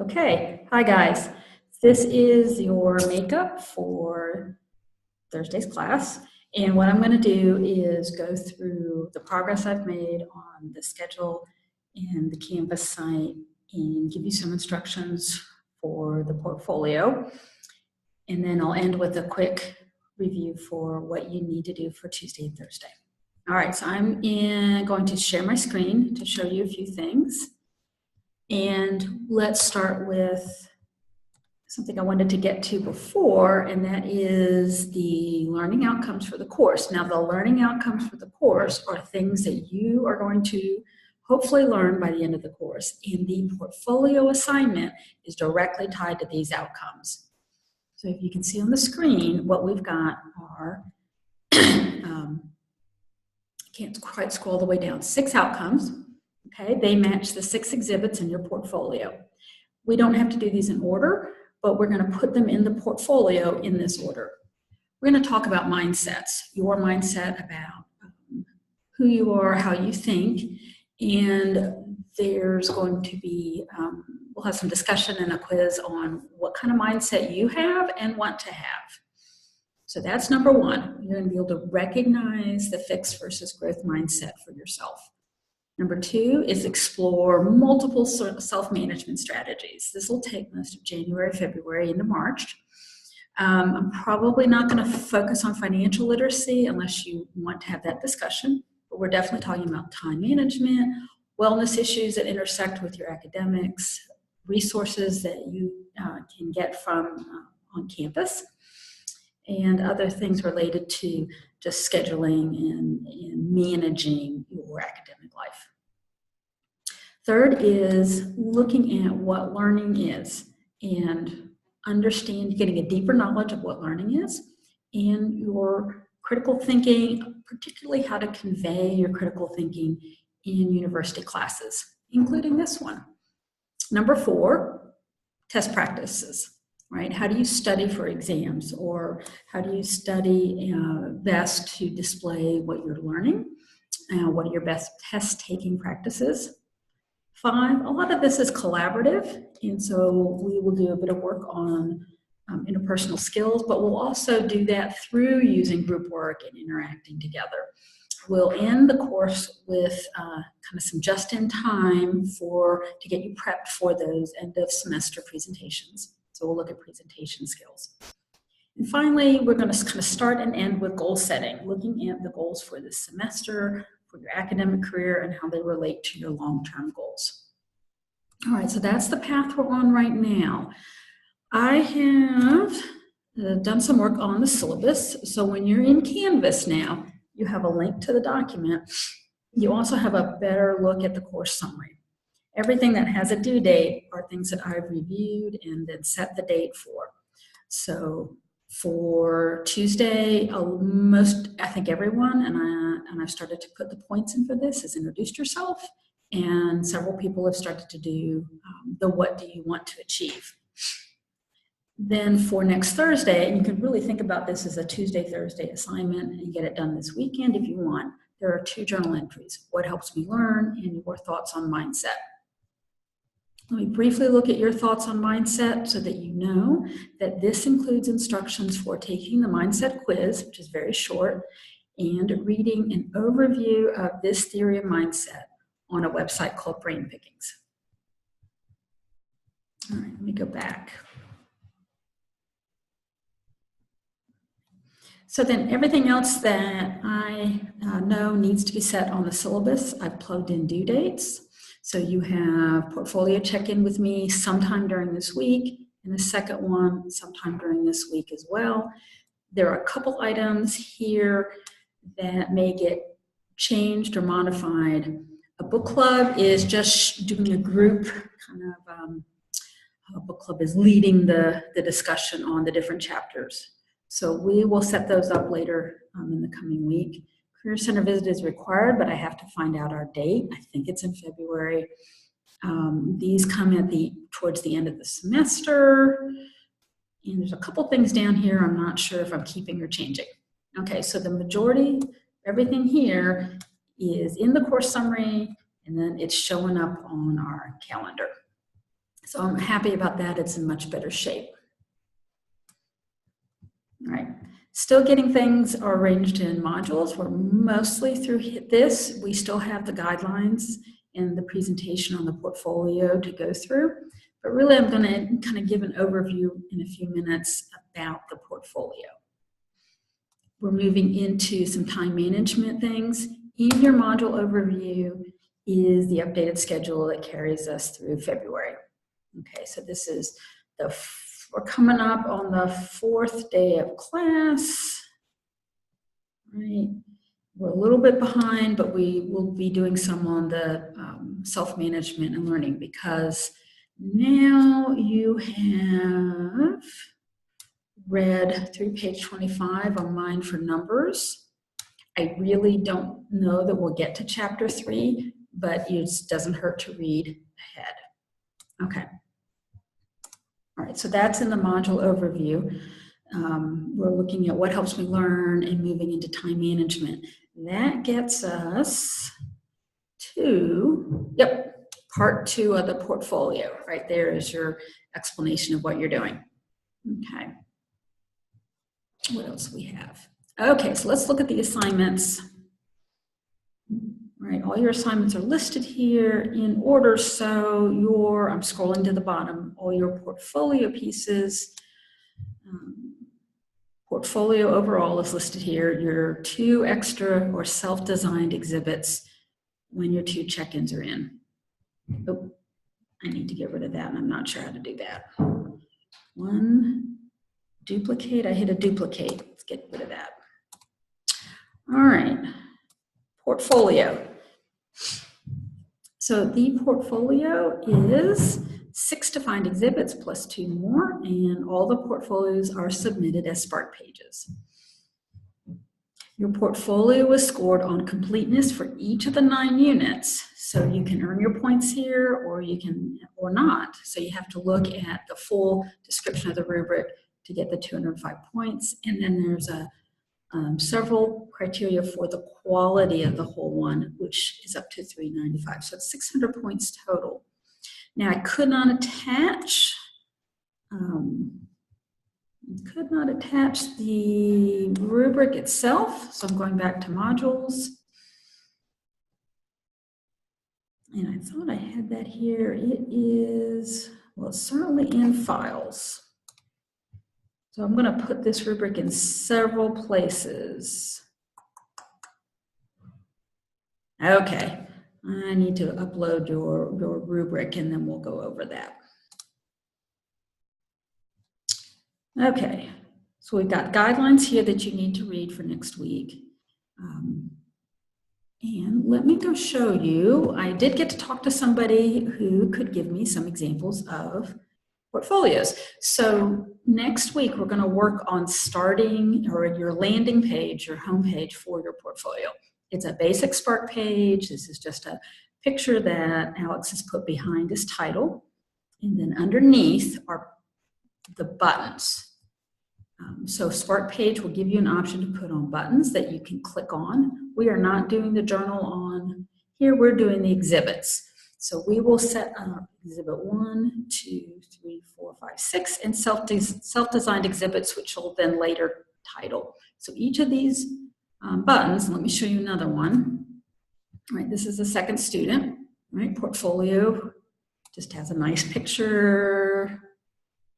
Okay, hi guys. This is your makeup for Thursday's class. And what I'm going to do is go through the progress I've made on the schedule and the Canvas site and give you some instructions for the portfolio. And then I'll end with a quick review for what you need to do for Tuesday and Thursday. All right, so I'm going to share my screen to show you a few things. And let's start with something I wanted to get to before, and that is the learning outcomes for the course. Now, the learning outcomes for the course are things that you are going to hopefully learn by the end of the course, and the portfolio assignment is directly tied to these outcomes. So if you can see on the screen, what we've got are, can't quite scroll all the way down, 6 outcomes. Okay, they match the 6 exhibits in your portfolio. We don't have to do these in order, but we're going to put them in the portfolio in this order. We're going to talk about mindsets, your mindset about who you are, how you think, and there's going to be, we'll have some discussion and a quiz on what kind of mindset you have and want to have. So that's number 1. You're going to be able to recognize the fixed versus growth mindset for yourself. Number 2 is explore multiple self-management strategies. This will take most of January, February, into March. I'm probably not going to focus on financial literacy unless you want to have that discussion, but we're definitely talking about time management, wellness issues that intersect with your academics, resources that you can get from on campus, and other things related to just scheduling and managing your academic life. Third is looking at what learning is and getting a deeper knowledge of what learning is and your critical thinking, particularly how to convey your critical thinking in university classes, including this one. Number 4, test practices. Right? How do you study for exams, or how do you study best to display what you're learning? What are your best test-taking practices? 5, a lot of this is collaborative, and so we will do a bit of work on interpersonal skills, but we'll also do that through using group work and interacting together. We'll end the course with kind of some just-in-time to get you prepped for those end-of-semester presentations. So we'll look at presentation skills. And finally, we're going to kind of start and end with goal setting, looking at the goals for this semester, for your academic career, and how they relate to your long-term goals. All right, so that's the path we're on right now. I have done some work on the syllabus. So when you're in Canvas now, you have a link to the document. You also have a better look at the course summary. Everything that has a due date are things that I've reviewed and then set the date for. So for Tuesday, I think everyone, and I've started to put the points in for this, has introduced yourself, and several people have started to do the what do you want to achieve. Then for next Thursday, and you can really think about this as a Tuesday-Thursday assignment and get it done this weekend if you want, there are 2 journal entries, what helps me learn and your thoughts on mindset. Let me briefly look at your thoughts on mindset so that you know that this includes instructions for taking the mindset quiz, which is very short, and reading an overview of this theory of mindset on a website called Brain Pickings. All right, let me go back. So then everything else that I know needs to be set on the syllabus, I've plugged in due dates. So you have portfolio check-in with me sometime during this week, and the second one sometime during this week as well. There are a couple items here that may get changed or modified. A book club is just doing a group kind of, a book club is leading the discussion on the different chapters. So we will set those up later in the coming week. Career Center visit is required, but I have to find out our date. I think it's in February. These come towards the end of the semester. And there's a couple things down here I'm not sure if I'm keeping or changing. Okay, so the majority, everything here is in the course summary, and then it's showing up on our calendar. So I'm happy about that. It's in much better shape. All right. Still getting things arranged in modules. We're mostly through this. We still have the guidelines and the presentation on the portfolio to go through. But really, I'm going to kind of give an overview in a few minutes about the portfolio. We're moving into some time management things. In your module overview is the updated schedule that carries us through February. Okay, so this is we're coming up on the 4th day of class, right? We're a little bit behind, but we will be doing some on the self-management and learning, because now you have read through page 25 on Mind for Numbers. I really don't know that we'll get to chapter 3, but it doesn't hurt to read ahead. Okay. All right, so that's in the module overview. We're looking at what helps me learn and moving into time management. That gets us to, part 2 of the portfolio. Right there is your explanation of what you're doing. Okay. What else we have? Okay, so let's look at the assignments. Right, all your assignments are listed here in order, so I'm scrolling to the bottom, all your portfolio pieces, portfolio overall is listed here, your 2 extra or self-designed exhibits when your 2 check-ins are in. Oh, I need to get rid of that, and I'm not sure how to do that. 1, duplicate, I hit a duplicate, let's get rid of that. All right, portfolio. So the portfolio is 6 defined exhibits plus 2 more, and all the portfolios are submitted as Spark pages. Your portfolio is scored on completeness for each of the 9 units. So you can earn your points here, or not. So you have to look at the full description of the rubric to get the 205 points. And then there's several criteria for the quality of the whole one, which is up to 395. So it's 600 points total. Now I could not attach the rubric itself, so I'm going back to modules. And I thought I had that here. It is, well, it's certainly in files. So I'm going to put this rubric in several places. Okay, I need to upload your rubric, and then we'll go over that. Okay, so we've got guidelines here that you need to read for next week. And let me go show you. I did get to talk to somebody who could give me some examples of portfolios. So next week, we're going to work on starting, or your landing page, your home page for your portfolio. It's a basic Spark page. This is just a picture that Alex has put behind his title. And then underneath are the buttons. So Spark page will give you an option to put on buttons that you can click on. We are not doing the journal on here. We're doing the exhibits. So we will set up exhibit 1, 2, 3, 4, 5, 6, and self-designed exhibits, which will then later title. So each of these buttons, let me show you another one. All right, this is the second student, right? Portfolio just has a nice picture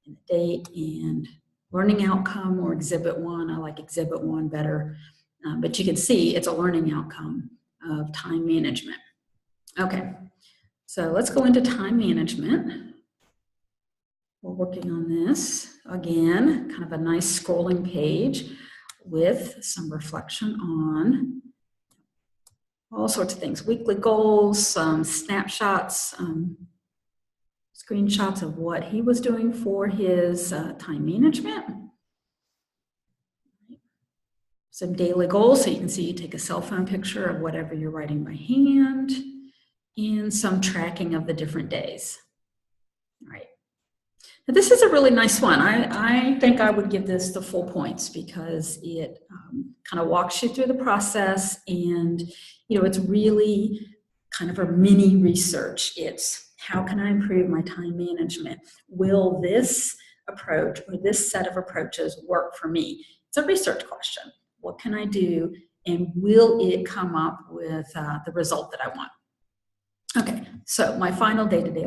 and date and learning outcome, or exhibit 1. I like exhibit 1 better, but you can see it's a learning outcome of time management. Okay, so let's go into time management. We're working on this. Again, kind of a nice scrolling page with some reflection on all sorts of things, weekly goals, some snapshots, screenshots of what he was doing for his time management. Some daily goals, so you can see you take a cell phone picture of whatever you're writing by hand, and some tracking of the different days. All right. Now this is a really nice one. I think I would give this the full points, because it kind of walks you through the process, and it's really kind of a mini research. It's How can I improve my time management? Will this approach or this set of approaches work for me? It's a research question. What can I do, and will it come up with the result that I want? Okay, so my final day-to-day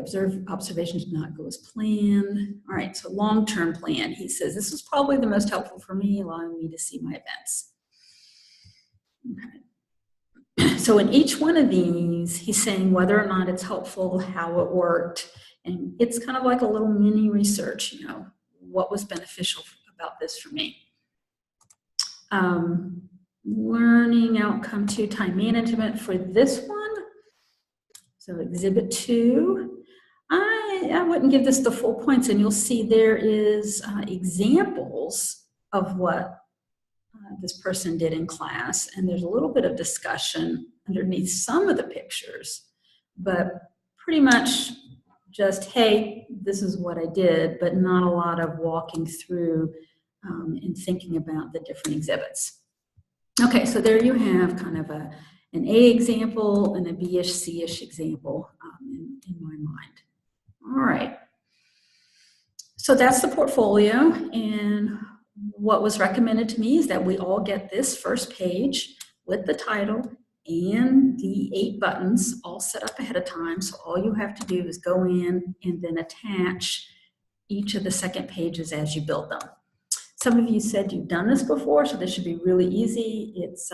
observations did not go as planned. All right, so long-term plan. He says, this was probably the most helpful for me, allowing me to see my events. Okay. So in each one of these, he's saying whether or not it's helpful, how it worked, and it's kind of like a little mini research, you know, what was beneficial about this for me. Learning outcome 2, time management for this one. So exhibit 2, I wouldn't give this the full points, and you'll see there is examples of what this person did in class, and there's a little bit of discussion underneath some of the pictures, but pretty much just, hey, this is what I did, but not a lot of walking through and thinking about the different exhibits. Okay, so there you have kind of an A example and a B-ish, C-ish example in my mind. All right, so that's the portfolio, and what was recommended to me is that we all get this first page with the title and the 8 buttons all set up ahead of time, so all you have to do is go in and then attach each of the second pages as you build them. Some of you said you've done this before, so this should be really easy. It's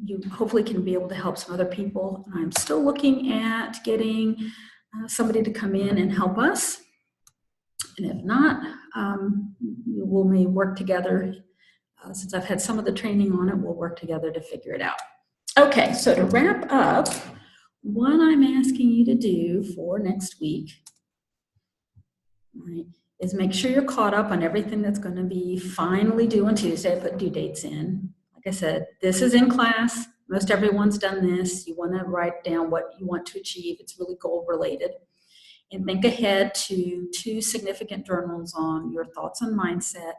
you hopefully can be able to help some other people. I'm still looking at getting somebody to come in and help us. And if not, we may work together. Since I've had some of the training on it, we'll work together to figure it out. Okay, so to wrap up, what I'm asking you to do for next week, right, is make sure you're caught up on everything that's going to be finally due on Tuesday. I put due dates in. Like I said, this is in class. Most everyone's done this. You want to write down what you want to achieve. It's really goal related. And think ahead to 2 significant journals on your thoughts on mindset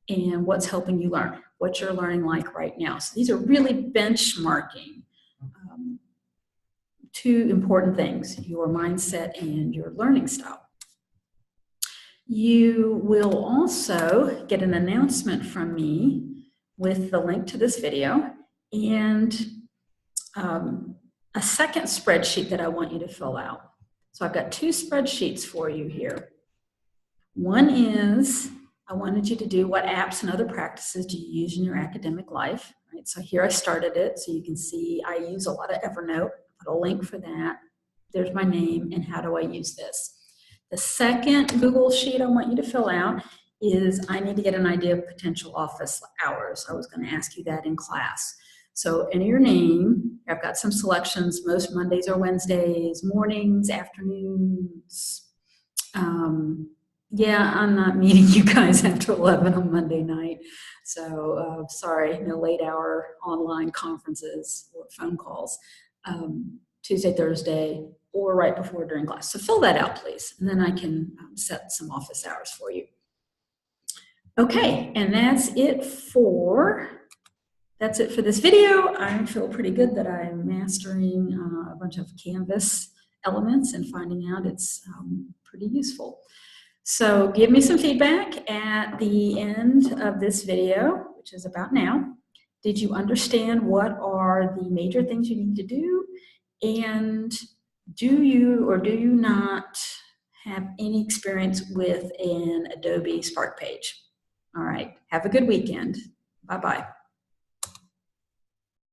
and what's helping you learn, what you're learning like right now. So these are really benchmarking 2 important things, your mindset and your learning style. You will also get an announcement from me with the link to this video and a second spreadsheet that I want you to fill out. So I've got 2 spreadsheets for you here. One is, I wanted you to do what apps and other practices do you use in your academic life, right? So here I started it, so you can see I use a lot of Evernote. Put a link for that. There's my name, and how do I use this? The second Google sheet I want you to fill out is I need to get an idea of potential office hours. I was going to ask you that in class. So enter your name. I've got some selections. Most Mondays or Wednesdays, mornings, afternoons. Yeah, I'm not meeting you guys after 11 on Monday night. So sorry, no late hour online conferences or phone calls. Tuesday, Thursday, or right before during class. So fill that out, please, and then I can set some office hours for you. Okay, and that's it for this video. I feel pretty good that I'm mastering a bunch of Canvas elements and finding out it's pretty useful. So give me some feedback at the end of this video, which is about now. Did you understand what are the major things you need to do? And do you or do you not have any experience with an Adobe Spark page? All right, have a good weekend. Bye-bye.